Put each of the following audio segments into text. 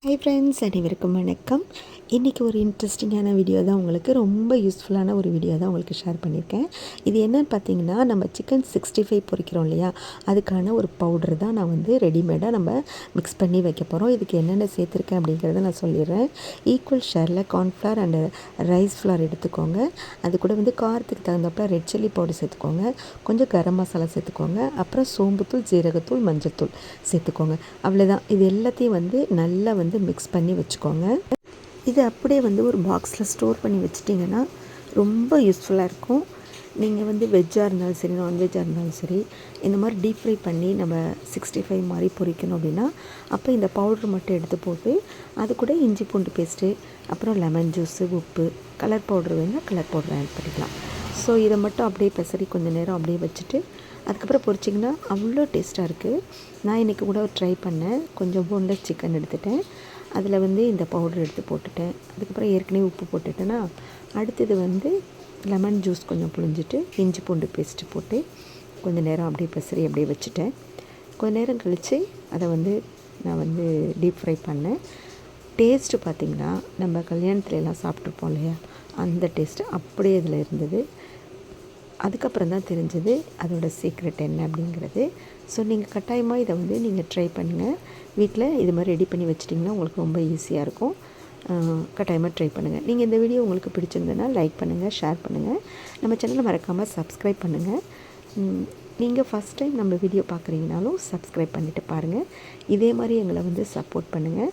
Hi friends, அனைவருக்கும் வணக்கம். இன்றைக்கி ஒரு இன்ட்ரெஸ்டிங்கான வீடியோ தான், உங்களுக்கு ரொம்ப யூஸ்ஃபுல்லான ஒரு வீடியோ தான் உங்களுக்கு ஷேர் பண்ணியிருக்கேன். இது என்னன்னு பார்த்தீங்கன்னா, நம்ம சிக்கன் 65 பொரிக்கிறோம் இல்லையா, அதுக்கான ஒரு பவுடர் தான் நான் ரெடிமேடாக நம்ம மிக்ஸ் பண்ணி வைக்க போகிறோம். இதுக்கு என்னென்ன சேர்த்துருக்கேன் அப்படிங்கிறத நான் சொல்லிடுறேன். ஈக்குவல் ஷேரில் கார்ன்ஃப்ளவர் அண்டு ரைஸ் ஃப்ளார் எடுத்துக்கோங்க. அது கூட காரத்துக்கு தகுந்தப்போ ரெட் சில்லி பவுடர் சேர்த்துக்கோங்க, கொஞ்சம் கரம் மசாலா சேர்த்துக்கோங்க, அப்புறம் சோம்புத்தூள், ஜீரகத்தூள், மஞ்சள்தூள் சேர்த்துக்கோங்க. அவ்வளோதான். இது எல்லாத்தையும் நல்லா மிக்ஸ் பண்ணி வச்சுக்கோங்க. இது அப்படியே ஒரு பாக்ஸில் ஸ்டோர் பண்ணி வச்சிட்டிங்கன்னா ரொம்ப யூஸ்ஃபுல்லாக இருக்கும். நீங்கள் வெஜ்ஜாக இருந்தாலும் சரி, நான்வெஜ்ஜாக இருந்தாலும் சரி, இந்த மாதிரி டீப் ஃப்ரை பண்ணி நம்ம 65 மாதிரி பொரிக்கணும் அப்படின்னா, அப்போ இந்த பவுட்ரு மட்டும் எடுத்து போட்டு அது கூட இஞ்சி பூண்டு பேஸ்ட்டு, அப்புறம் லெமன் ஜூஸு, உப்பு, கலர் பவுட்ரு வேணுன்னா கலர் பவுட்ரு ஆட் பண்ணிக்கலாம். ஸோ இதை மட்டும் அப்படியே பெசரி கொஞ்சம் நேரம் அப்படியே வச்சுட்டு அதுக்கப்புறம் பொரிச்சிங்கன்னா அவ்வளோ டேஸ்ட்டாக இருக்குது. நான் இன்றைக்கி கூட ட்ரை பண்ணேன். கொஞ்சம் போன்லெஸ் சிக்கன் எடுத்துட்டேன். அதில் இந்த பவுடர் எடுத்து போட்டுட்டேன். அதுக்கப்புறம் ஏற்கனவே உப்பு போட்டுட்டேன்னா, அடுத்தது லெமன் ஜூஸ் கொஞ்சம் புழிஞ்சிட்டு இஞ்சி பூண்டு பேஸ்ட்டு போட்டு கொஞ்சம் நேரம் அப்படியே பெசரி அப்படியே வச்சுட்டேன். கொஞ்சம் நேரம் கழித்து அதை நான் டீப் ஃப்ரை பண்ணேன். டேஸ்ட்டு பார்த்திங்கன்னா, நம்ம கல்யாணத்துலலாம் சாப்பிட்ருப்போம் இல்லையா, அந்த டேஸ்ட்டு அப்படியே இதில் இருந்தது. அதுக்கப்புறம் தான் தெரிஞ்சது அதோட சீக்ரெட் என்ன அப்படிங்கிறது. ஸோ நீங்கள் கட்டாயமாக இதை நீங்கள் ட்ரை பண்ணுங்கள். வீட்டில் இது மாதிரி ரெடி பண்ணி வச்சிட்டிங்கன்னா உங்களுக்கு ரொம்ப ஈஸியாக இருக்கும். கட்டாயமாக ட்ரை பண்ணுங்கள். நீங்கள் இந்த வீடியோ உங்களுக்கு பிடிச்சிருந்ததுன்னா லைக் பண்ணுங்கள், ஷேர் பண்ணுங்கள். நம்ம சேனலை மறக்காமல் சப்ஸ்கிரைப் பண்ணுங்கள். நீங்கள் ஃபஸ்ட் டைம் நம்ம வீடியோ பார்க்குறீங்கனாலும் சப்ஸ்கிரைப் பண்ணிவிட்டு பாருங்கள். இதே மாதிரி எங்களை சப்போர்ட் பண்ணுங்கள்.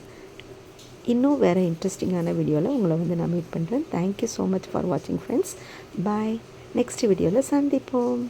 இன்னும் வேறு இன்ட்ரெஸ்டிங்கான வீடியோவில் உங்களை நான் மீட் பண்ணுறேன். தேங்க்யூ ஸோ மச் ஃபார் வாட்சிங் ஃப்ரெண்ட்ஸ். பாய். நெக்ஸ்ட் வீடியோவில் சந்திப்போம்.